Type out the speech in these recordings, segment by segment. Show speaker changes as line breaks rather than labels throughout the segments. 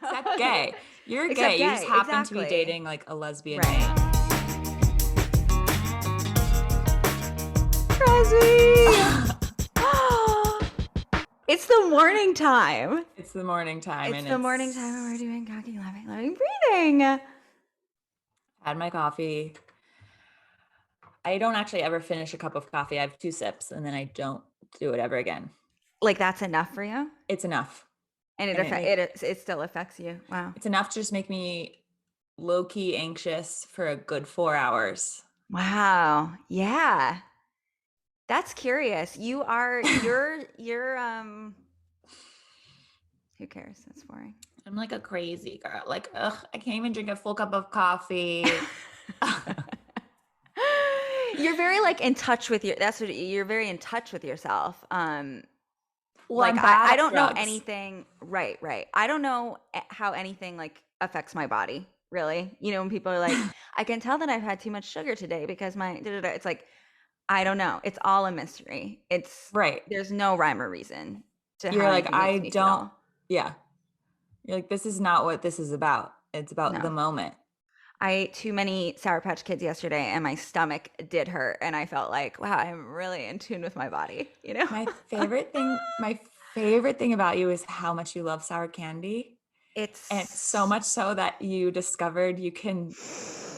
Except gay. You're
Except
gay. You just
gay,
happen to be
exactly.
dating like a lesbian
Right.
man.
Crosby! It's the morning time.
It's the morning time.
It's
And
the morning time and we're doing talking, loving, breathing.
had my coffee. I don't actually ever finish a cup of coffee. I have 2 sips and then I don't do it ever again.
Like that's enough for you?
It's enough.
And it still affects you. Wow.
It's enough to just make me low-key anxious for a good 4 hours.
Wow. Yeah. That's curious. You're who cares? That's boring.
I'm like a crazy girl. Like, ugh, I can't even drink a full cup of coffee.
You're very like in touch with you're very in touch with yourself.
Well,
Like
I'm bad
I
at
don't know
drugs.
anything. Right. I don't know how anything like affects my body. Really, when people are like, I can tell that I've had too much sugar today because it's like, I don't know. It's all a mystery.
Right.
There's no rhyme or reason to
You're
how
like,
anything
I
makes me
don't,
feel.
yeah. You're like, this is not what this is about. It's about the
No.
moment.
I ate too many Sour Patch Kids yesterday and my stomach did hurt and I felt like, wow, I'm really in tune with my body,
My favorite thing about you is how much you love sour candy. And so
It's
much so that you discovered you can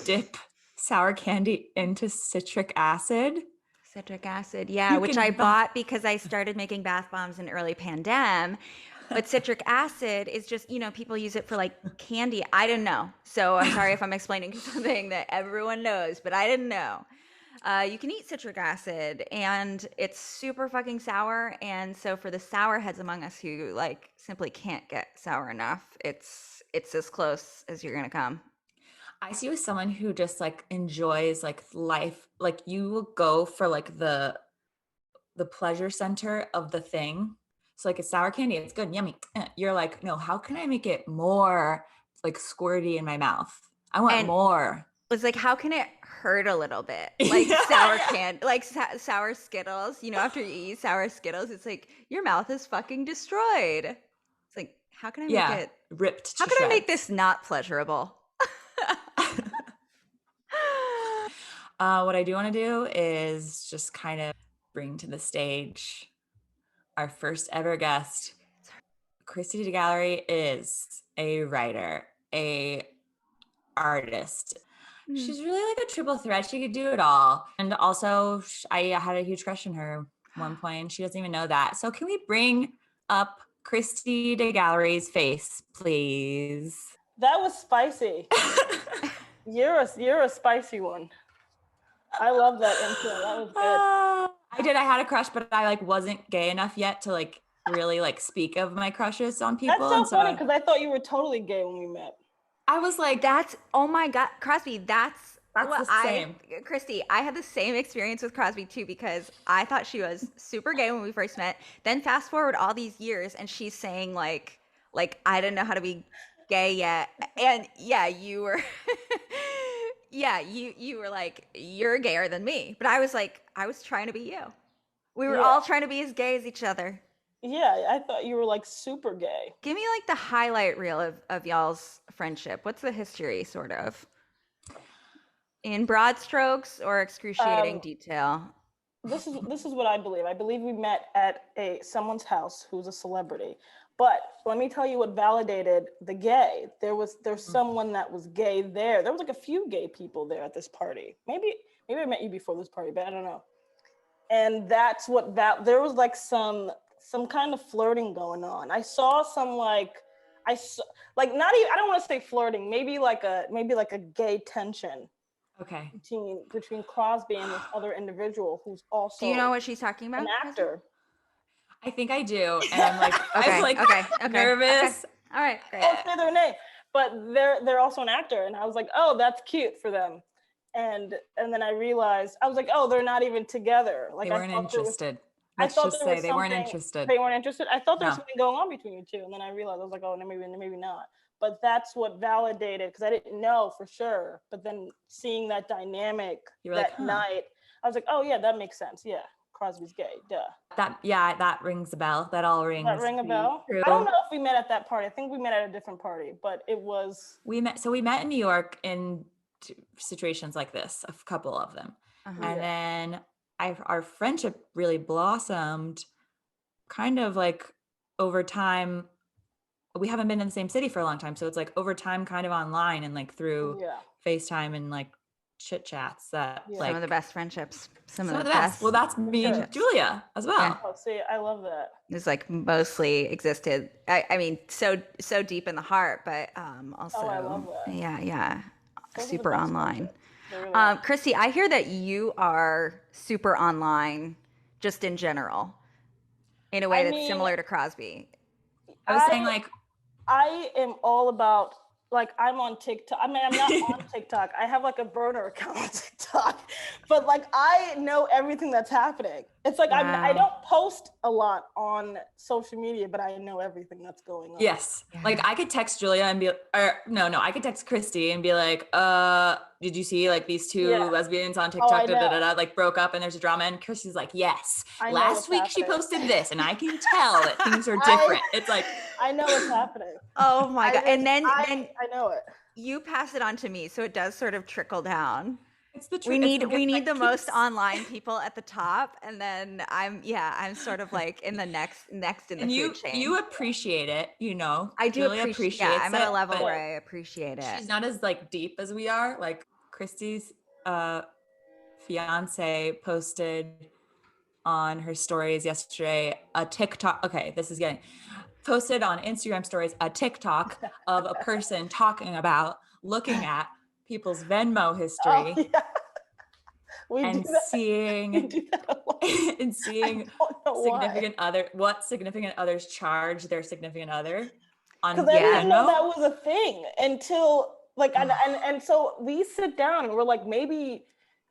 dip sour candy into citric acid.
citric acid, yeah,
You
which
can
I
melt.
bought because I started making bath bombs in early pandemic. But citric acid is just, people use it for like candy. I didn't know. So I'm sorry if I'm explaining something that everyone knows, but I didn't know. You can eat citric acid and it's super fucking sour. And so for the sour heads among us who like simply can't get sour enough, it's as close as you're gonna come.
I see you as someone who just like enjoys like life. Like you will go for like the pleasure center of the thing. So like it's sour candy, it's good, yummy. You're like, no, how can I make it more like squirty in my mouth? I want
And
more.
it's like, how can it hurt a little bit? Like sour
Yeah.
candy, like sour Skittles. After you eat sour Skittles, it's like your mouth is fucking destroyed. It's like, how can I make
Yeah,
it?
ripped
How
to
can I make
shreds.
this not pleasurable?
What I do want to do is just kind of bring to the stage our first ever guest. Christy Degallerie is a writer, a artist. She's really like a triple threat. She could do it all. And also, I had a huge crush on her at one point. She doesn't even know that. So can we bring up Christy Degallerie's face, please?
That was spicy. You're a spicy one. I love that intro. That was good.
I had a crush, but I like wasn't gay enough yet to like really like speak of my crushes on people.
That's so
And
funny because I thought you were totally gay when we met.
I was like,
Oh my God, Crosby, that's what
the same.
Christy, I had the same experience with Crosby too, because I thought she was super gay when we first met. Then fast forward all these years and she's saying like I didn't know how to be gay yet. And yeah, you were, yeah, you were like, you're gayer than me. But I was like, I was trying to be you. We were all trying to be as gay as each other.
Yeah, I thought you were like super gay.
Give me like the highlight reel of y'all's friendship. What's the history, sort of? In broad strokes or excruciating detail?
This is what I believe. I believe we met at someone's house who's a celebrity. But let me tell you what validated the gay. There's someone that was gay there. There was like a few gay people there at this party. Maybe I met you before this party, but I don't know. And that's what there was like some kind of flirting going on. I saw some not even, I don't want to say flirting, maybe like a gay tension.
Okay.
Between Crosby and this other individual who's also
Do you know what she's talking about?
an actor.
I think I do. And I'm like,
okay,
I'm like
okay,
nervous.
Okay. All right, great.
I'll say their name, but they're also an actor. And I was like, oh, that's cute for them. And then I realized, I was like, oh, they're not even together. Like,
They weren't interested. Let's
I thought
just
there
say
was
they weren't
something-
interested.
They weren't interested. I thought there was
No.
something going on between you two. And then I realized, I was like, oh, maybe not. But that's what validated, because I didn't know for sure. But then seeing that dynamic
You were
that
like, huh.
night, I was like, oh yeah, that makes sense. Yeah, Crosby's gay. Duh.
That rings a bell. That all rings.
That ring a bell?
True.
I don't know if we met at that party. I think we met at a different party, but it was.
We met in New York in situations like this, a couple of them. And then our friendship really blossomed kind of like over time. We haven't been in the same city for a long time. So it's like over time kind of online and like through FaceTime and like chit chats that like
some of the best friendships. Some of the
best. Well, that's me and Julia as well.
Yeah. Oh, see, I love that.
It's like mostly existed. I mean, so deep in the heart, but also
I love that.
Yeah.
Those are
super
the best
online.
Really
Christy, I hear that you are super online just in general, in a way that's similar to Crosby.
I was saying like,
I am all about, like, I'm on TikTok. I mean, I'm not on TikTok. I have like a burner account on TikTok, but like I know everything that's happening. It's like I don't post a lot on social media, but I know everything that's going on.
Yes. Yeah. Like I could text Julia and be, I could text Christy and be like, did you see like these two lesbians on TikTok like broke up and there's a drama? And Christy's like, yes, last week she posted this and I can tell that things are different. It's like,
I know what's happening.
Oh my God. And then
I know it.
You pass it on to me. So it does sort of trickle down.
It's the truth.
We need the most online people at the top, and then I'm sort of like in the next in the food chain.
You appreciate it, you know.
I do appreciate. Yeah, I'm at a level
but
where I appreciate it.
She's not as like deep as we are. Like Christy's fiance posted on her stories yesterday a TikTok. Okay, posted on Instagram stories a TikTok of a person talking about looking at people's Venmo history and seeing what significant others charge their significant other on Venmo.
Because I didn't know that was a thing until like and so we sit down and we're like, maybe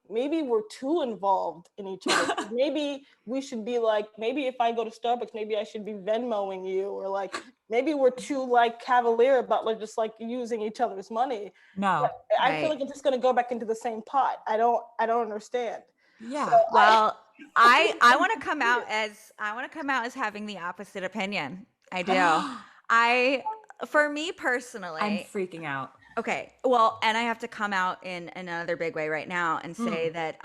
we're too involved in each other. Maybe we should be like, maybe if I go to Starbucks, maybe I should be Venmoing you, or like maybe we're too like cavalier about like just like using each other's money.
No,
I feel like it's just gonna go back into the same pot. I don't understand.
Yeah. So well, I want to come out as having the opposite opinion. I do. For me personally,
I'm freaking out.
Okay. Well, and I have to come out in another big way right now and say that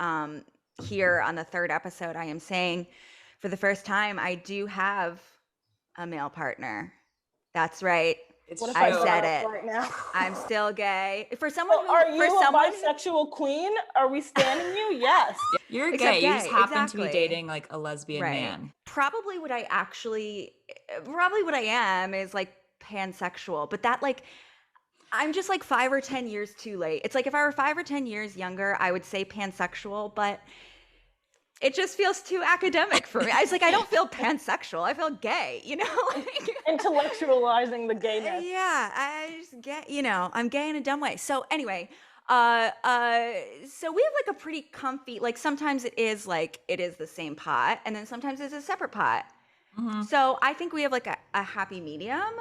here on the third episode, I am saying for the first time, I do have a male partner. That's right. I said it. Right now? I'm still gay. For someone who,
are you a bisexual queen? Are we standing you? Yes.
You're gay. You just happen to be dating like a lesbian man.
Probably what I am is like pansexual, but that like, I'm just like 5 or 10 years too late. It's like if I were 5 or 10 years younger, I would say pansexual, but it just feels too academic for me. I was like, I don't feel pansexual. I feel gay, you know?
Intellectualizing the gayness.
Yeah, I just get, I'm gay in a dumb way. So anyway, so we have like a pretty comfy, like sometimes it is the same pot and then sometimes it's a separate pot. Mm-hmm. So I think we have like a happy medium,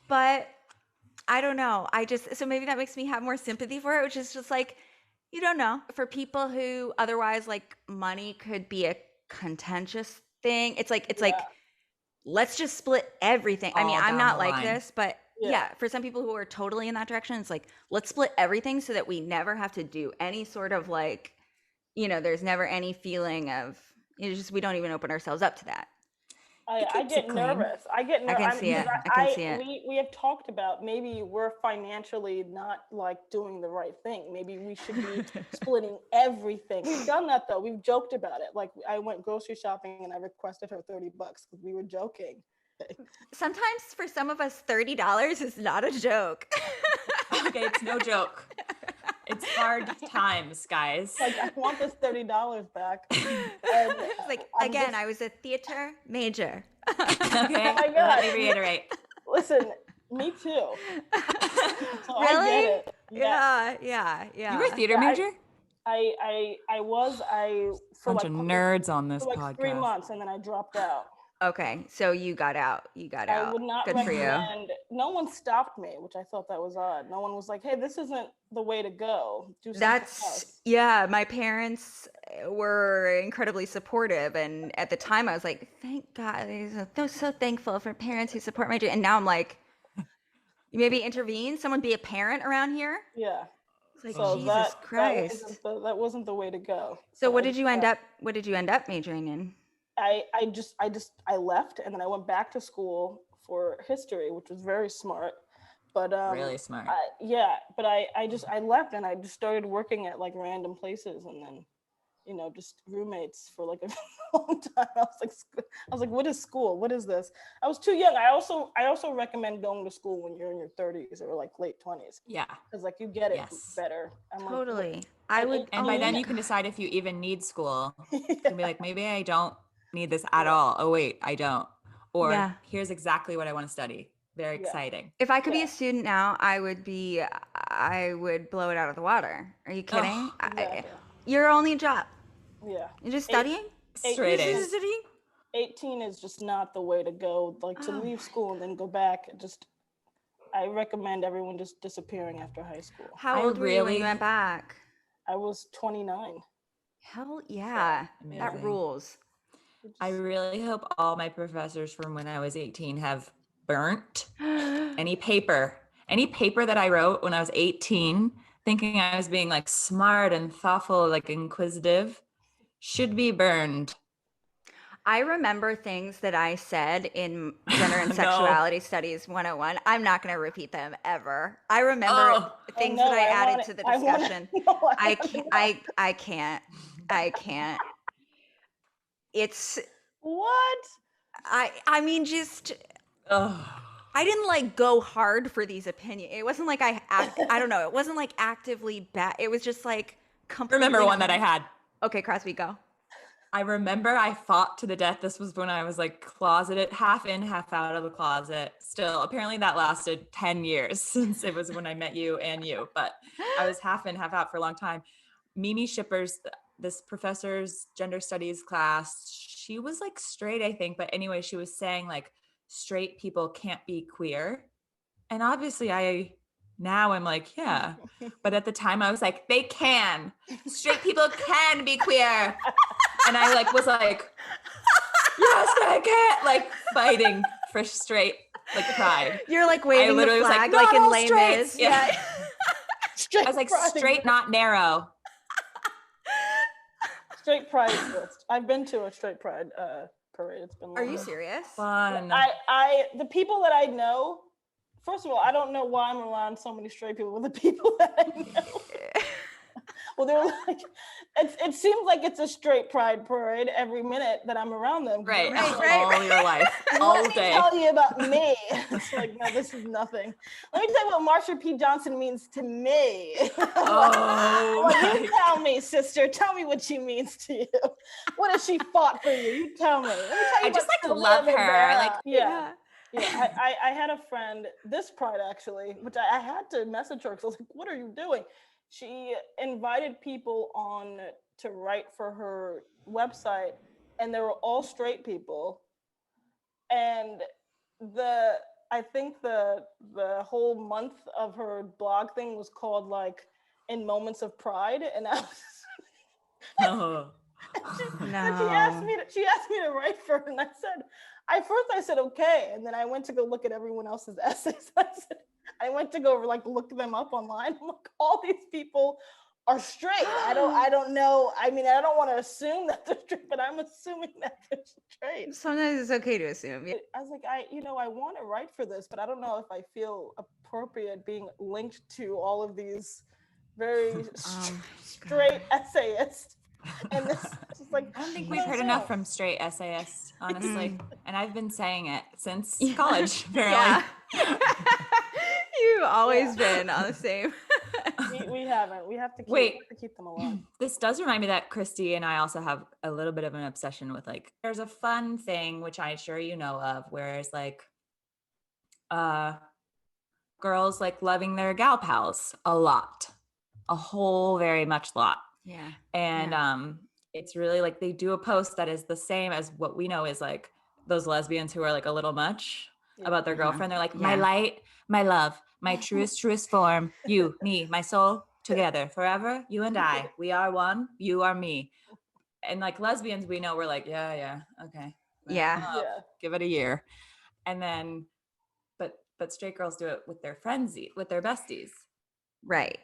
but I don't know. So maybe that makes me have more sympathy for it, which is just like, you don't know. For people who otherwise like money could be a contentious thing. It's like, let's just split everything. I mean, I'm not like this, but yeah, for some people who are totally in that direction, it's like, let's split everything so that we never have to do any sort of like, there's never any feeling of, we don't even open ourselves up to that.
I get nervous. I
can see it.
We have talked about maybe we're financially not like doing the right thing. Maybe we should be splitting everything. We've done that though. We've joked about it. Like I went grocery shopping and I requested her $30 because we were joking.
Sometimes for some of us, $30 is not a joke.
Okay, it's no joke. It's hard times, guys.
Like I want this $30 back.
And I was a theater major.
Okay, oh my God. Let me reiterate.
Listen, me too. So
really?
I get it.
Yeah.
You were a theater major?
I was for
bunch of nerds on this
for like
podcast.
3 months and then I dropped out.
Okay, so you got out. You got
I
out.
would not
Good for you.
recommend. No one stopped me, which I thought that was odd. No one was like, "Hey, this isn't the way to go. Do something else."
Yeah, my parents were incredibly supportive, and at the time I was like, thank God, I'm so thankful for parents who support my dream. And now I'm like, maybe intervene, someone be a parent around here.
Yeah.
It's like,
So
Jesus Christ.
that wasn't the way to go.
So
So
what did you end up majoring in?
I left, and then I went back to school for history, which was very smart. But
Really smart.
I left, and I just started working at like random places, and then just roommates for like a long time. I was like, what is school? What is this? I was too young. I also recommend going to school when you're in your 30s or like late 20s.
Yeah.
Because like you get it better.
Totally.
And by then you can decide if you even need school. You can be like, maybe I don't need this at all. Oh wait, I don't. Or here's exactly what I want to study. Very exciting.
If I could be a student now, I would blow it out of the water. Are you kidding?
Exactly.
Your only job.
Yeah.
You're just studying?
Straight A's.
18 is just not the way to go. Like to leave school and then go back. I recommend everyone just disappearing after high school.
How old were you when you went back?
I was 29.
Hell yeah.
So,
that rules.
I really hope all my professors from when I was 18 have burnt any paper that I wrote when I was 18, thinking I was being like smart and thoughtful, like inquisitive, should be burned.
I remember things that I said in Gender and Sexuality Studies 101. I'm not going to repeat them ever. I remember things that I added to the discussion. I can't. It's
what?
I mean, just I didn't like go hard for these opinions. It wasn't like I don't know. It wasn't like actively bad. It was just like completely.
Remember one that I had.
Okay, Crosby, go.
I remember I fought to the death. This was when I was like closeted, half in, half out of the closet. Still, apparently that lasted 10 years since it was when I met you and you, but I was half in, half out for a long time. Mimi Shippers, this professor's gender studies class, she was like straight, I think. But anyway, she was saying like straight people can't be queer. And obviously now I'm like, yeah. But at the time I was like, they can. Straight people can be queer. And I like was like, yes, I can, like fighting for straight, like pride.
You're like waving the flag like in Les Mis.
Yeah. I was like, straight, not narrow.
Straight pride list. I've been to a straight pride parade. It's been.
Are you serious?
Fun.
The people that I know. First of all, I don't know why I'm around so many straight people. But the people that I know. Well, they're like, it seems like it's a straight pride parade every minute that I'm around them.
Right. All your life, all day.
Let me tell you about me. It's like, no, this is nothing. Let me tell you what Marsha P. Johnson means to me. You tell me, sister. Tell me what she means to you. What has she fought for you? You tell me. Let me tell you
I just like love her. Like,
yeah. I had a friend this pride actually, which I had to message her because I was like, what are you doing? She invited people on to write for her website, and they were all straight people. And I think the whole month of her blog thing was called like In Moments of Pride, and I was she asked me to write for her, and I said okay, and then I went to go look at everyone else's essays. I went to go like look them up online. I'm like, all these people are straight. I don't know. I mean, I don't want to assume that they're straight, but I'm assuming that they're straight.
Sometimes it's okay to assume. Yeah.
I was like, I want to write for this, but I don't know if I feel appropriate being linked to all of these very straight essayists. And this is like,
I don't think we've heard enough from straight essayists, honestly. And I've been saying it since college, apparently.
You've always been on the same.
we haven't. We have to keep them alive.
This does remind me that Christy and I also have a little bit of an obsession with like, there's a fun thing, which I'm sure you know of, where it's like girls like loving their gal pals a lot, a whole very much lot.
Yeah.
And it's really like they do a post that is the same as what we know is like those lesbians who are like a little much about their girlfriend. They're like, my
Yeah.
light, my love, my truest form, you, me, my soul, together, forever, you and I. We are one, you are me. And like lesbians, we know we're like, yeah, okay.
Yeah.
Give it a year. And then, but straight girls do it with their friends, with their besties.
Right.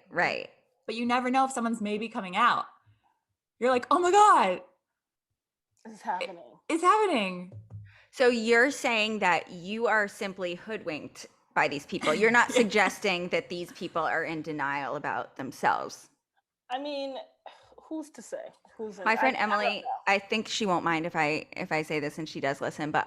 But you never know if someone's maybe coming out. You're like, oh my God.
It's happening.
It's happening.
So you're saying that you are simply hoodwinked by these people. You're not suggesting that these people are in denial about themselves.
I mean, who's to say?
My friend Emily, I think she won't mind if I say this, and she does listen, but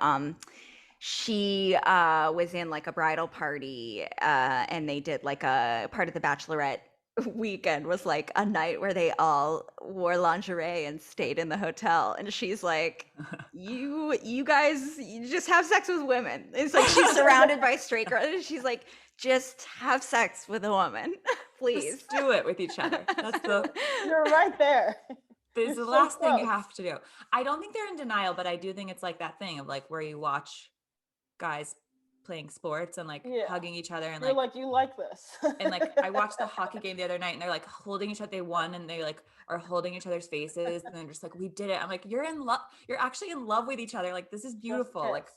she was in like a bridal party, and they did like a part of the bachelorette weekend was like a night where they all wore lingerie and stayed in the hotel, and she's like, you guys, you just have sex with women. It's like she's surrounded by straight girls, and she's like, just have sex with a woman, please.
Just do it with each other.
You're right there.
It's the last thing you have to do. I don't think they're in denial, but I do think it's like that thing of like where you watch guys playing sports and like hugging each other, and
you're like you like this.
And like I watched the hockey game the other night, and they're like holding each other. They won, and they like are holding each other's faces, and they're just like, we did it. I'm like, you're in love. You're actually in love with each other. Like this is beautiful. Like,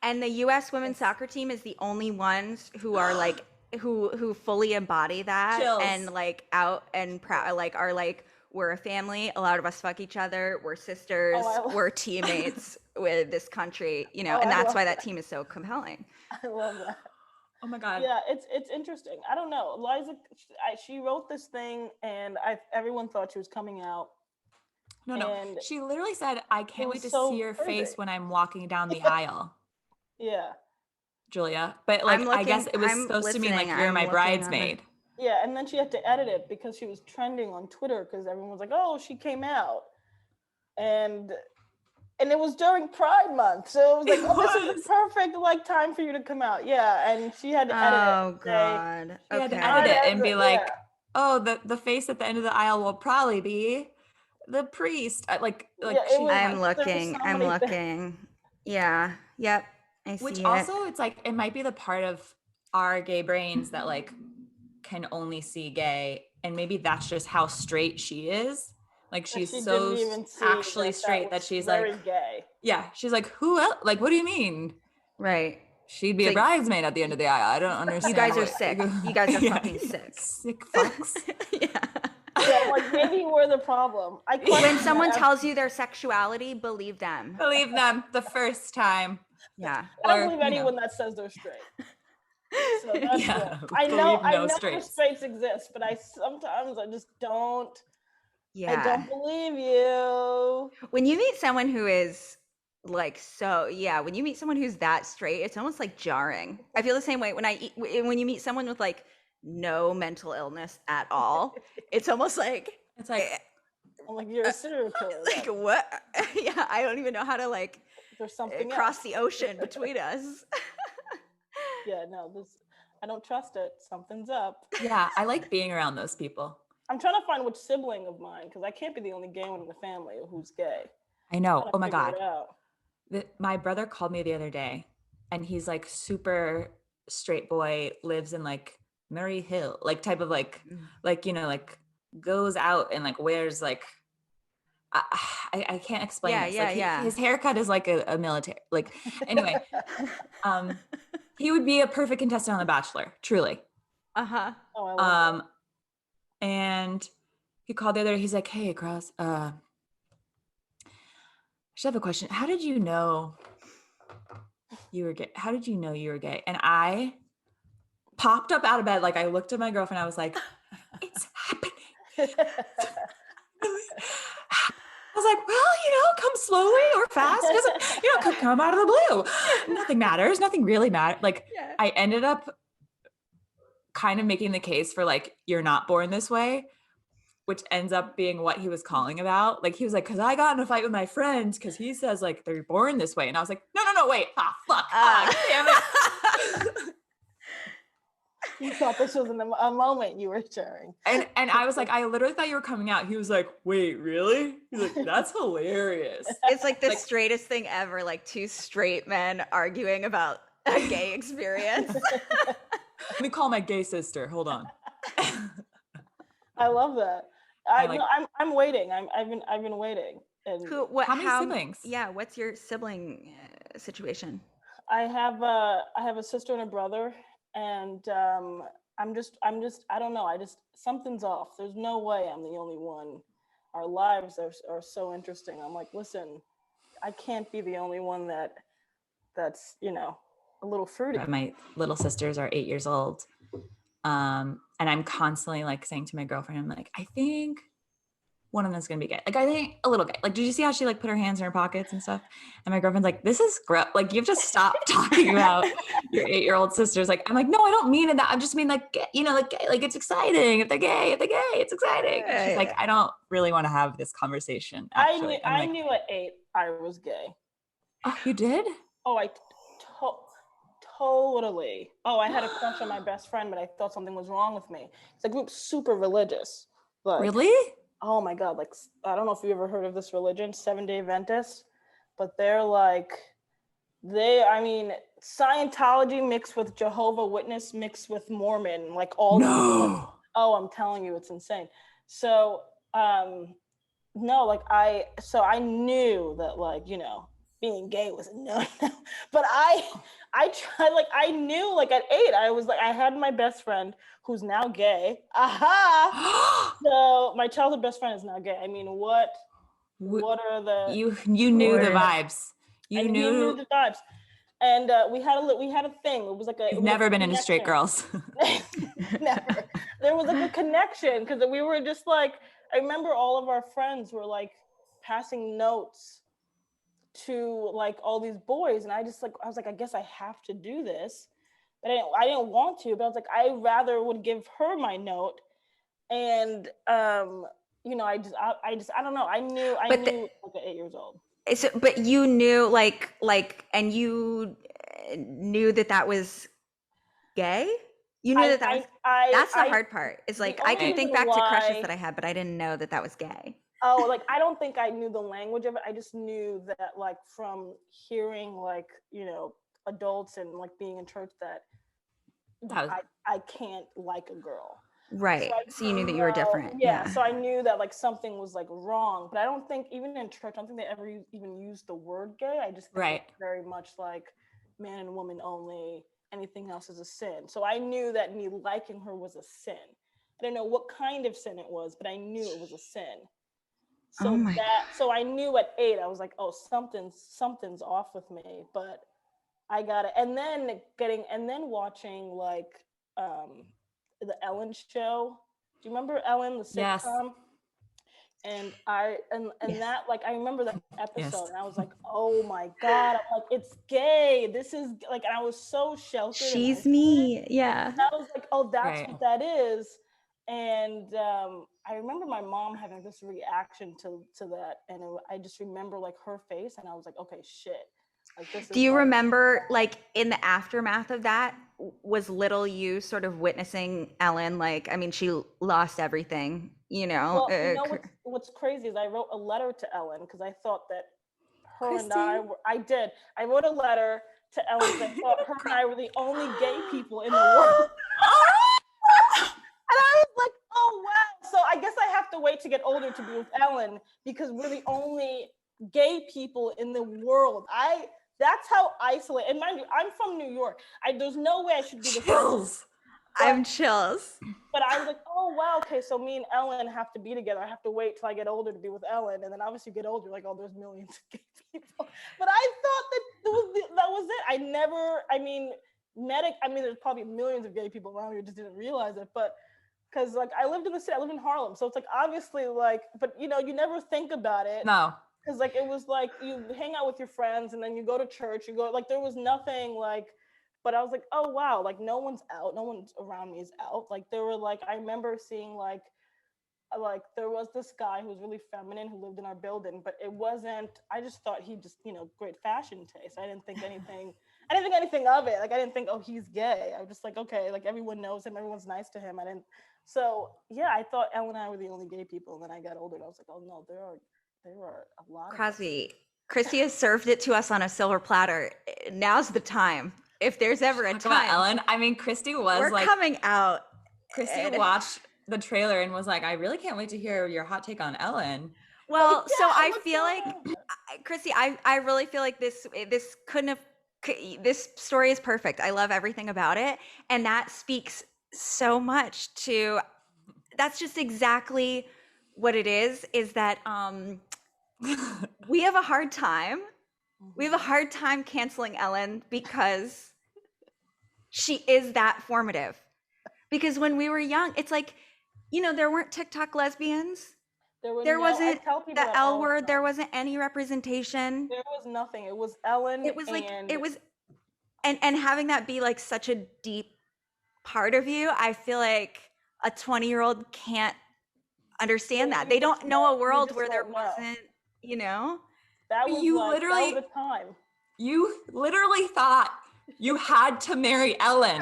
and the U.S. women's soccer team is the only ones who are like who fully embody that.
Chills.
And like out and proud, like are like, we're a family. A lot of us fuck each other. We're sisters. We're teammates with this country, you know, and that's why that team is so compelling.
I love that.
Oh my God.
Yeah, it's interesting. I don't know. Liza, she wrote this thing, and everyone thought she was coming out.
No. She literally said, I can't wait to see your face when I'm walking down the aisle.
Yeah.
Julia. But like, I guess it was supposed to mean like, you're my bridesmaid.
Yeah, and then she had to edit it because she was trending on Twitter because everyone was like, oh, she came out. And it was during Pride Month. So it was like, this is the perfect like time for you to come out. Yeah, and she had to edit it.
Oh, God.
She had to edit it and be like, oh, the face at the end of the aisle will probably be the priest. I'm
looking. Yeah. Yep. I see.
Which also, it's like, it might be the part of our gay brains that like can only see gay, and maybe that's just how straight she is. Like she's so actually straight that she's like
gay.
Yeah, she's like, who else? Like, what do you mean?
Right.
She'd be a bridesmaid at the end of the aisle. I don't understand.
You guys are sick. You guys are fucking sick.
Sick fucks.
Yeah, like maybe we're the problem.
When someone tells you their sexuality, believe them.
Believe them the first time.
Yeah.
I don't believe anyone that says they're straight. So that's I know straights exist, but sometimes I just don't. Yeah. I don't believe you.
When you meet someone who is like, when you meet someone who's that straight, it's almost like jarring. I feel the same way when you meet someone with like no mental illness at all. It's almost like,
I'm like, you're a serial killer.
Like what? Yeah, I don't even know how to like
there's something
cross the ocean between us.
Yeah, no, I don't trust it. Something's up.
Yeah, I like being around those people.
I'm trying to find which sibling of mine, because I can't be the only gay one in the family who's gay.
I know. Oh my God. My brother called me the other day, and he's like super straight boy, lives in like Murray Hill, like type of like, you know, like goes out and like wears like, I can't explain this. Like, his haircut is like a military, like, anyway, he would be a perfect contestant on The Bachelor, truly.
Oh, I love that.
And he called the other day. He's like, hey, Cross, I should have a question. How did you know you were gay? How did you know you were gay? And I popped up out of bed. Like I looked at my girlfriend. I was like, it's happening. I was like, well, you know, come slowly or fast. It doesn't, you know, could come out of the blue. Nothing matters. Nothing really matters. Like I ended up kind of making the case for like, you're not born this way, which ends up being what he was calling about. Like he was like, cause I got in a fight with my friends cause he says like they're born this way. And I was like, no, wait. Fuck. Damn it.
You thought this was a moment you were sharing.
And I was like, I literally thought you were coming out. He was like, wait, really? He's like, that's hilarious.
It's like the straightest thing ever, like two straight men arguing about a gay experience.
Let me call my gay sister. Hold on.
I love that. I'm waiting. I've been waiting. And
how many siblings?
Yeah, what's your sibling situation?
I have a sister and a brother, and I'm just I don't know. Something's off. There's no way I'm the only one. Our lives are so interesting. I'm like, listen, I can't be the only one that's a little fruity.
My little sisters are 8 years old. And I'm constantly like saying to my girlfriend, I'm like, I think one of them is gonna be gay. Like, I think a little gay. Like, did you see how she like put her hands in her pockets and stuff? And my girlfriend's like, this is gross. Like, you have to stop talking about your 8-year-old sisters. Like, I'm like, no, I don't mean it that. I just mean like, like it's exciting. If they're gay, it's exciting. And she's like, I don't really want to have this conversation. Actually,
I knew at 8 I was gay.
Oh, you did?
Oh, totally. Oh, I had a crush on my best friend, but I thought something was wrong with me. It's a group super religious. Like,
really?
Oh my God. Like, I don't know if you ever heard of this religion, 7-Day Adventists, but they're like, Scientology mixed with Jehovah Witness mixed with Mormon, like all.
No.
Oh, I'm telling you, it's insane. So, no, like I knew that, like, being gay was no, but I tried, like, I knew, like, at 8, I was like, I had my best friend who's now gay. Aha! So my childhood best friend is now gay. I mean, what are the...
You knew the vibes. You knew
the vibes. And we had a thing. It was like
You've never been into straight girls.
Never. There was like a connection, because we were just like, I remember all of our friends were like passing notes to like all these boys, and I was like, I guess I have to do this, but I didn't want to, but I was like, I rather would give her my note, and I don't know, I knew like at 8 years old.
So, but you knew like, and you knew that was gay. You knew that was. That's the hard part. Is like, I can think back to crushes that I had, but I didn't know that was gay.
Oh, like, I don't think I knew the language of it. I just knew that, like, from hearing, like, adults and like being in church, that I can't like a girl.
Right. So you knew that you were different.
Yeah. So I knew that, like, something was like wrong, but I don't think, even in church, I don't think they ever even used the word gay. I just think it's very much like man and woman only. Anything else is a sin. So I knew that me liking her was a sin. I don't know what kind of sin it was, but I knew it was a sin. So I knew at 8, I was like, oh, something's off with me, but I got it. And then watching like the Ellen show. Do you remember Ellen, the sitcom?
Yes.
And that, like, I remember that episode, and I was like, oh my God, I'm like, it's gay. This is like, and I was so sheltered.
She's me. Yeah.
And I was like, oh, that's what that is. And I remember my mom having this reaction to that, and I just remember like her face, and I was like, okay, shit. Like, this.
Do you remember, like, in the aftermath of that, was little you sort of witnessing Ellen? Like, I mean, she lost everything,
Well, what's crazy is I wrote a letter to Ellen, because I thought that her Christy? And I wrote a letter to Ellen, because I thought her and I were the only gay people in the world. And I was like, oh, wow. So I guess I have to wait to get older to be with Ellen, because we're the only gay people in the world. That's how isolated. And mind you, I'm from New York. There's no way I should be the
chills.
I'm chills.
But I was like, oh, wow, okay, so me and Ellen have to be together. I have to wait till I get older to be with Ellen. And then obviously you get older, like, oh, there's millions of gay people. But I thought that was it. There's probably millions of gay people around here, just didn't realize it. But because, like, I lived in the city, I lived in Harlem. So it's like, obviously, like, but, you never think about it.
No.
Because, like, it was like you hang out with your friends, and then you go to church, like, there was nothing, like, but I was like, oh, wow, like, no one's out. No one's around me is out. Like, there were, like, I remember seeing, like, there was this guy who was really feminine who lived in our building, but it wasn't, I just thought he just, great fashion taste. I didn't think anything I didn't think anything of it. Like, I didn't think, oh, he's gay. I was just like, okay, like everyone knows him, everyone's nice to him. So yeah, I thought Elle and I were the only gay people. And then I got older and I was like, oh no, there are a lot of us.
Crosby, Christy has served it to us on a silver platter. Now's the time. If there's ever a
Talk about
time.
Ellen. I mean, Christy was
We're
like
coming out.
Christy watched the trailer and was like, I really can't wait to hear your hot take on Ellen.
Well,
Like, yeah,
so I
what's
feel
going
like,
on?
Christy, I really feel like this couldn't have, this story is perfect. I love everything about it. And that speaks so much to, that's just exactly what it is that we have a hard time. We have a hard time canceling Ellen because she is that formative. Because when we were young, it's like, you know, there weren't TikTok lesbians. There wasn't the L word. There wasn't any representation.
There was nothing. It was Ellen.
It was like, it was, and having that be like such a deep part of you, I feel like a 20-year-old can't understand that. They don't know a world where there wasn't, you know?
That was
you
like,
literally,
that was the time.
You literally thought you had to marry Ellen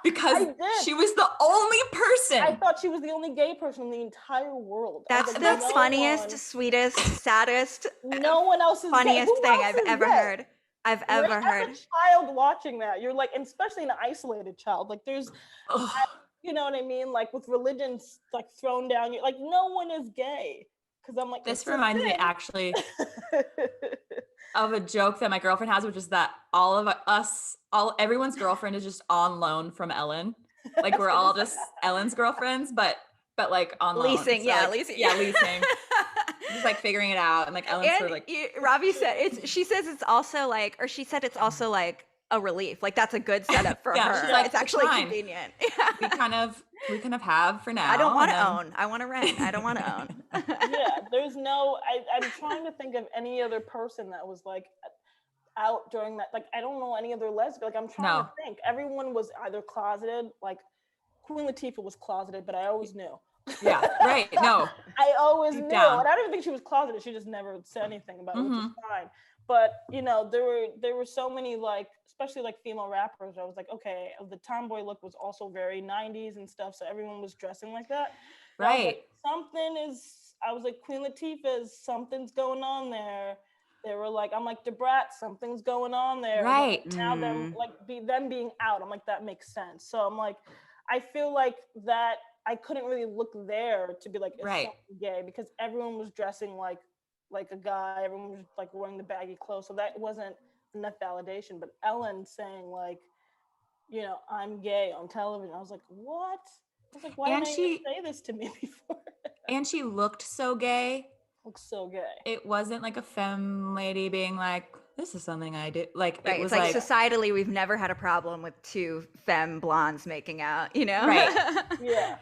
because she was the only person.
I thought she was the only gay person in the entire world.
That's the funniest, sweetest, saddest,
no one else is
funniest thing I've ever heard. I've ever heard.
As a child watching that, you're like, and especially an isolated child, like there's, you know what I mean? Like with religions like thrown down, you're like, no one is gay. Because I'm like,
this reminds me actually of a joke that my girlfriend has, which is that everyone's girlfriend is just on loan from Ellen. Like we're all just Ellen's girlfriends, but like on loan.
Leasing,
so
yeah,
like,
leasing.
Yeah, leasing. Just like figuring it out. And like Ellen's sort of like
Robbie said she said it's also like a relief. Like that's a good setup for her. Like, it's actually convenient.
we kind of have for now.
I don't want to own. I want to rent. I don't want to own.
Yeah, there's no, I'm trying to think of any other person that was like out during that. Like, I don't know any other lesbian. Like, I'm trying to think. Everyone was either closeted, like Queen Latifah was closeted, but I always knew.
Yeah, right. No.
I always knew. And I don't even think she was closeted. She just never said anything about it, which is fine. But, you know, there were so many, like, especially like female rappers. I was like, okay, the tomboy look was also very 90s and stuff. So everyone was dressing like that.
Right.
I was like, Queen Latifah's, something's going on there. They were like, I'm like, Debrat, something's going on there.
Right.
Like, now them being out. I'm like, that makes sense. So I'm like, I feel like that I couldn't really look there to be like, is something gay, because everyone was dressing like a guy. Everyone was like wearing the baggy clothes. So that wasn't enough validation. But Ellen saying like, you know, I'm gay on television. I was like, what? I was like, why didn't you say this to me before?
And she looked so gay.
Looks so gay.
It wasn't like a femme lady being like, this is something I do. Like,
right.
It was
like societally, we've never had a problem with two femme blondes making out, you know?
Right.
Yeah.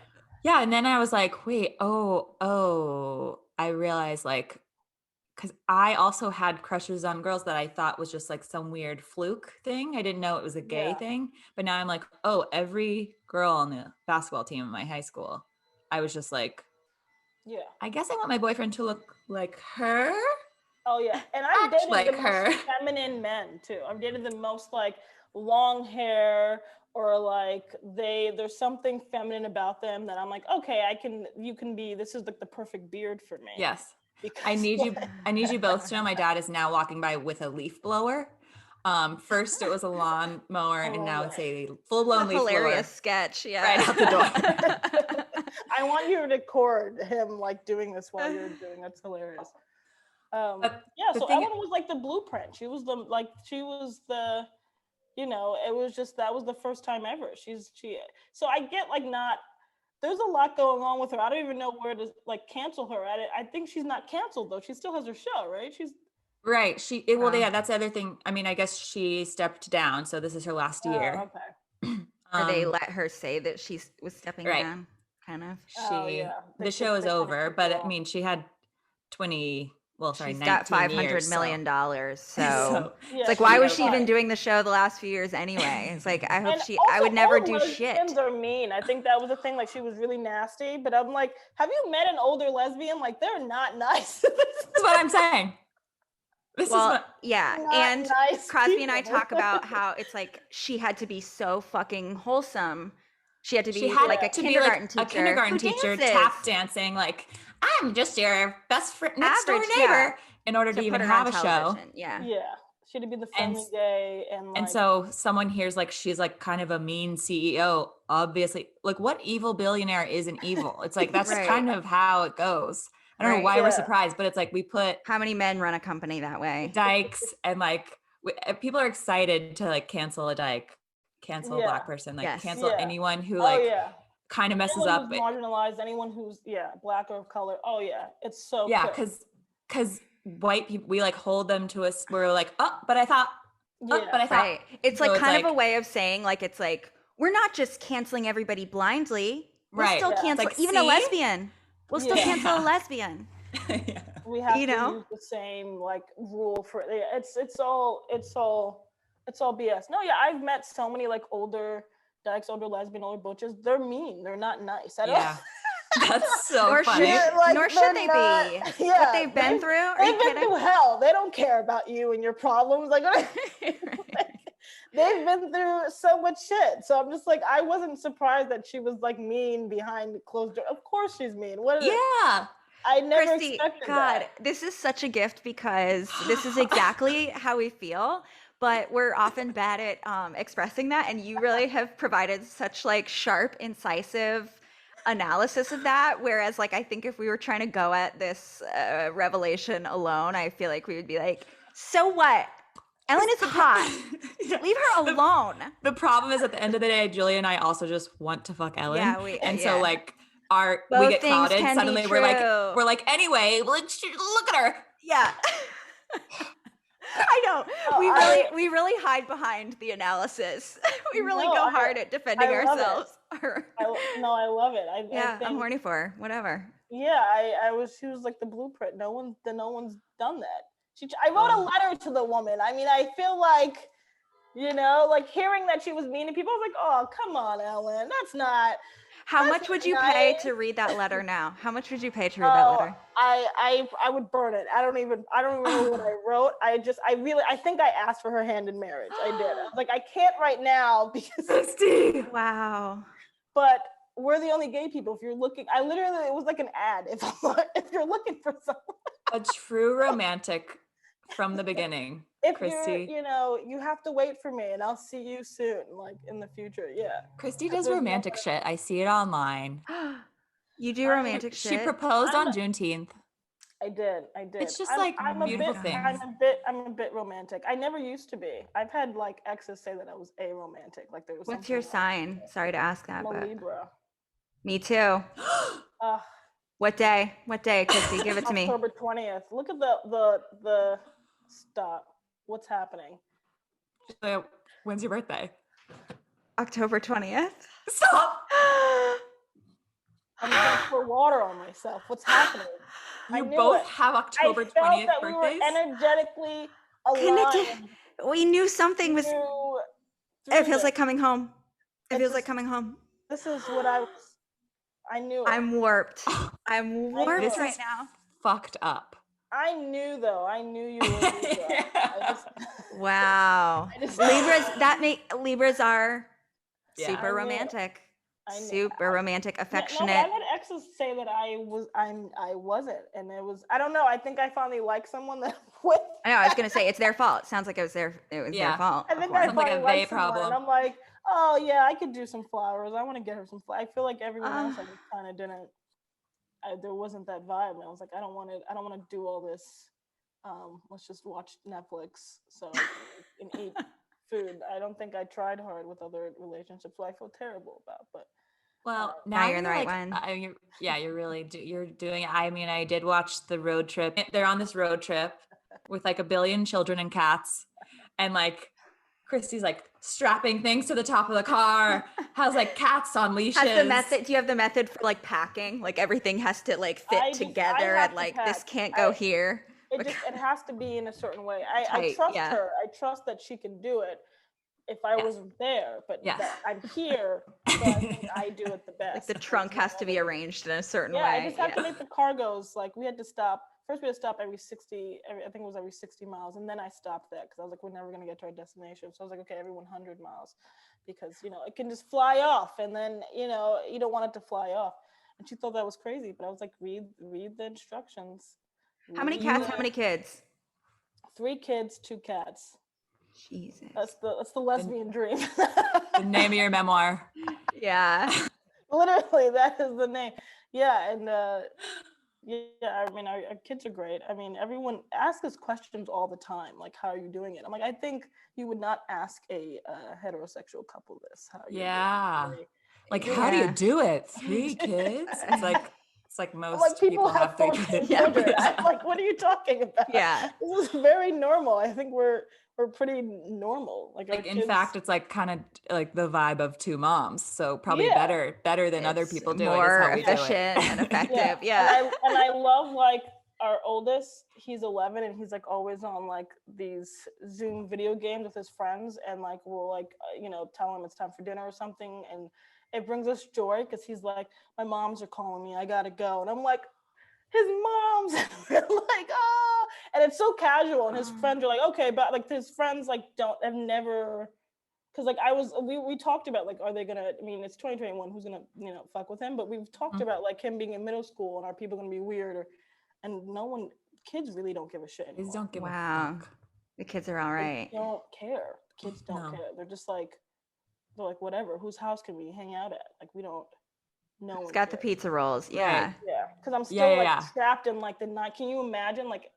Yeah. And then I was like, wait, I realized like, because I also had crushes on girls that I thought was just like some weird fluke thing. I didn't know it was a gay thing. But now I'm like, oh, every girl on the basketball team in my high school, I was just like,
yeah,
I guess I want my boyfriend to look like her.
Oh yeah, and I've dated
like
the
her.
most feminine men too. I've dated the most like long hair, or like there's something feminine about them that I'm like, okay, this is like the perfect beard for me.
Yes. Because I need you both to know my dad is now walking by with a leaf blower. First it was a lawn mower, and now it's a full-blown leaf blower.
Hilarious sketch, yeah.
Right out the door.
I want you to record him like doing this while you're doing. That's hilarious. So Ellen was like the blueprint. She was the, you know, it was just, that was the first time ever. So I get like there's a lot going on with her. I don't even know where to like cancel her at it. I think she's not canceled though. She still has her show, right? She's
right. That's the other thing. I mean, I guess she stepped down, so this is her last year.
Okay.
Or they let her say that she was stepping down, kind of.
The show is over, but I mean, she had 20. Well, sorry,
she's got $500 million. So it's like, why was she even doing the show the last few years anyway? It's like, I would never do shit.
Lesbians are mean. I think that was the thing. Like, she was really nasty, but I'm like, have you met an older lesbian? Like, they're not nice.
That's what I'm saying. This
Well,
is what,
yeah.
Not
And
nice
Crosby and I
people.
talk about how it's like she had to be so fucking wholesome. She had to
she
be
had
like a
to be like
kindergarten
a
teacher
kindergarten
who
teacher,
dances.
tap dancing, like, I'm just your best friend, next door
Average,
neighbor,
yeah.
in order
To
to even
put her on
have a show.
television. Yeah.
Yeah, she had to be the
And
friendly gay and like.
and so someone hears like she's like kind of a mean CEO, obviously. Like, what evil billionaire isn't evil? It's like that's
Right.
kind of how it goes. I don't know
Right.
why we're
Yeah.
surprised, but it's like we put
How many men run a company that way?
dykes and like people are excited to like cancel a dyke, cancel a
Yeah.
black person, like
Yes.
cancel
Yeah.
anyone who
Oh
like
yeah.
kind of messes
Anyone
up.
who's marginalized, anyone who's black or of color. Oh yeah, it's so
Yeah,
quick.
because white people, we like hold them to us. We're like, oh, but I thought, oh,
Yeah.
but I thought.
Right. It's
So
like
it's
kind of
like-
a way of saying like it's like we're not just canceling everybody blindly. We'll
Right.
still
Yeah.
cancel
Like,
even a
see?
lesbian. We'll still
Yeah.
cancel a lesbian.
Yeah.
We have
You
to
know?
use the same like rule for it's all BS. No, yeah, I've met so many like older dykes, older lesbian, older butches. They're mean. They're not nice at all.
Yeah. That's so
Nor
funny.
should,
Like,
nor
they're
should they
not-
be.
yeah,
What they've been through? Are you
They've been
kidding?
through hell. They don't care about you and your problems. Like they've been through so much shit. So I'm just like, I wasn't surprised that she was like mean behind closed doors. Of course she's mean. What is it?
Yeah.
I never
Christy,
expected
God,
that.
this is such a gift because this is exactly how we feel, but we're often bad at expressing that. And you really have provided such like sharp, incisive analysis of that. Whereas like, I think if we were trying to go at this revelation alone, I feel like we would be like, so what? Ellen is hot.
Yeah.
Leave her alone.
The problem is at the end of the day, Julia and I also just want to fuck Ellen.
Yeah,
and
yeah.
so like we
Both
get
things
clouded.
can be
Suddenly
true.
we're like, anyway, like, look at her.
Yeah. I know.
Oh,
We really hide behind the analysis. We really
No,
go hard at defending
I love it.
ourselves.
I love it. I
Yeah,
think,
I'm horny for her. Whatever.
yeah, she was like the blueprint. No one's done that. I wrote a letter to the woman. I mean, I feel like, like hearing that she was mean to people, I was like, oh, come on, Ellen. That's not.
How
That's
much would you
nice.
pay to read that letter now? How much would you pay to read that letter?
I would burn it. I don't even know what I wrote. I think I asked for her hand in marriage. I did. I was like, I can't right now because.
Christy.
Wow.
But we're the only gay people. If you're looking, it was like an ad. If you're looking for someone.
A true romantic from the beginning.
If
Christy.
you have to wait for me and I'll see you soon, like in the future. Yeah.
Christy does romantic shit. I see it online.
You do romantic shit.
She proposed on Juneteenth.
I did.
It's just
I'm a
beautiful
bit,
things.
I'm a bit romantic. I never used to be. I've had like exes say that I was aromantic. Like there was.
What's your
something
sign? Sorry to ask that,
wrong. I'm a
but
Libra.
me too. What day? What day, Christy? Give it to me.
October 20th. Look at the stop. What's happening?
When's your birthday?
October 20th.
Stop.
I'm going to pour water on myself. What's happening?
You both have October 20th
I felt that
birthdays?
we were energetically aligned.
We knew something was.
through
It feels
this.
like coming home. It
It's
feels like
just-
coming home.
This is what I knew it.
I'm warped. I'm warped
This
right
is
now.
fucked up.
I knew though. I knew you were Libra.
Wow.
I just-
Libras are
Yeah.
super
I knew it.
romantic.
I knew-
Super romantic,
Yeah, no,
affectionate.
but I've had exes say that I wasn't, and it was. I don't know. I think I finally liked someone that with.
I know. I was gonna say it's their fault. It sounds like it was their
Yeah.
fault.
I
of
think
course.
I
Sounds like a
finally
they
liked someone,
problem.
and I'm like, oh yeah, I could do some flowers. I want to get her some flowers. I feel like everyone else I just kind of didn't. There wasn't that vibe, and I was like, I don't want to do all this. Let's just watch Netflix and eat food. I don't think I tried hard with other relationships, so I feel terrible about. But
Well,
Now you're in the right
like,
one.
you're really you're doing it. I mean, I did watch the road trip. They're on this road trip with like 1 billion children and cats, and like Christy's like strapping things to the top of the car. Has like cats on leashes.
Has the method? Do you have the method for like packing? Like everything has to like fit
I
together,
have
and
to
like this
pack.
can't go here.
It has to be in a certain way. I
Tight,
trust
yeah.
her. I trust that she can do it if I wasn't there. But
Yes.
that I'm here, so I think I do it the best.
Like the trunk has to be arranged in a certain
Yeah,
way.
I just have to make the cargoes. Like we had to stop first we had to stop every 60, I think it was every 60 miles. And then I stopped that because I was like, we're never going to get to our destination. So I was like, okay, every 100 miles, because, you know, it can just fly off. And then, you know, you don't want it to fly off. And she thought that was crazy. But I was like, read the instructions.
How many cats? How many kids?
3 kids, 2 cats.
Jesus.
That's the lesbian dream.
The name of your memoir.
Yeah.
Literally, that is the name. Yeah, and yeah, I mean, our kids are great. I mean, everyone asks us questions all the time, like, how are you doing it? I'm like, I think you would not ask a heterosexual couple this. How
Yeah. Like,
Yeah.
how do you do it? 3 kids? It's like most
like people have
3
4
kids.
children. I'm like, what are you talking about?
Yeah.
This is very normal. I think we're pretty normal. Like our
in
kids,
fact, it's like kind of like the vibe of 2 moms. So probably
Yeah.
better than other
It's
people do it.
more
Is how we do
efficient
it.
and effective. Yeah.
And I love, like, our oldest, he's 11, and he's like always on like these Zoom video games with his friends, and like we'll like you know, tell him it's time for dinner or something, and it brings us joy because he's like, my moms are calling me, I gotta go, and I'm like, his moms, and we're like, oh, and it's so casual, and his friends are like, okay, but like his friends like have never, because like we talked about like, are they gonna, I mean, it's 2021, who's gonna, you know, fuck with him, but we've talked about like him being in middle school, and are people gonna be weird, and no one, kids really don't give a shit anymore.
Kids don't give a fuck.
The kids are all right.
They don't care. Kids don't care. They're just like, they're like, whatever, whose house can we hang out at? Like, we don't know.
It's got the pizza rolls. Yeah.
Right.
Yeah, because I'm still trapped in like the night. Can you imagine, like,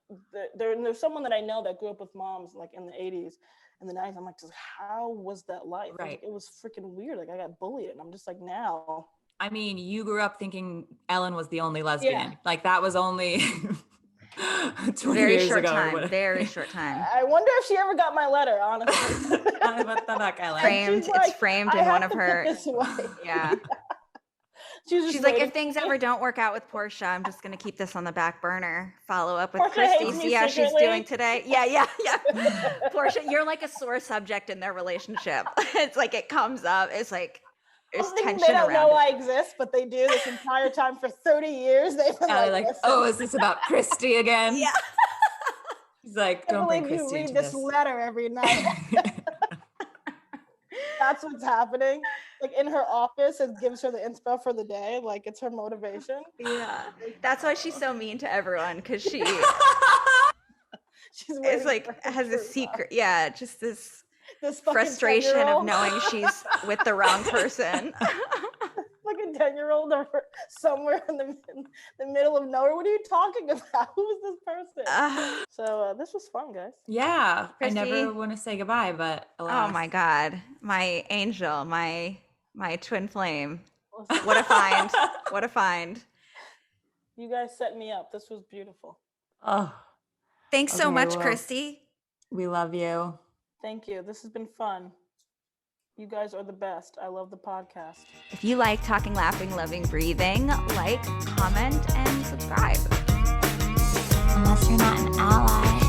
there's someone that I know that grew up with moms like in the 80s and the 90s. I'm like, just how was that life?
Right.
It was freaking weird. Like, I got bullied, and I'm just like, now.
I mean, you grew up thinking Ellen was the only lesbian. Like, that was only 20
very
years
short
ago.
Time. Very short time.
I wonder if she ever got my letter, honestly.
What the fuck, Ellen?
Framed. It's framed in one of her. Yeah. She's like, if things ever don't work out with Portia, I'm just going to keep this on the back burner. Follow up with Christy, see how she's doing today. Yeah. Portia, you're like a sore subject in their relationship. It's like, it comes up. It's like, there's tension
they don't know
around
I exist, but they do this entire time for 30 years. They've been like,
oh, is this about Christy again?
Yeah.
He's like, don't bring Christy
you read
into
this letter every night. That's what's happening. Like, in her office, it gives her the inspo for the day. Like, it's her motivation.
Yeah. That's why she's so mean to everyone, because she's like, has a secret. Yeah. Just this frustration of knowing she's with the wrong person.
Fucking 10-year-old somewhere in the middle of nowhere. What are you talking about? Who is this person? So this was fun, guys.
Yeah.
Christy?
I never want to say goodbye, but alas.
Oh my God. My angel, my twin flame. What a find. What a find.
You guys set me up. This was beautiful.
Oh.
Thanks so much, Christy.
We love you.
Thank you. This has been fun. You guys are the best. I love the podcast.
If you like Talking, Laughing, Loving, Breathing, like, comment, and subscribe.
Unless you're not an ally.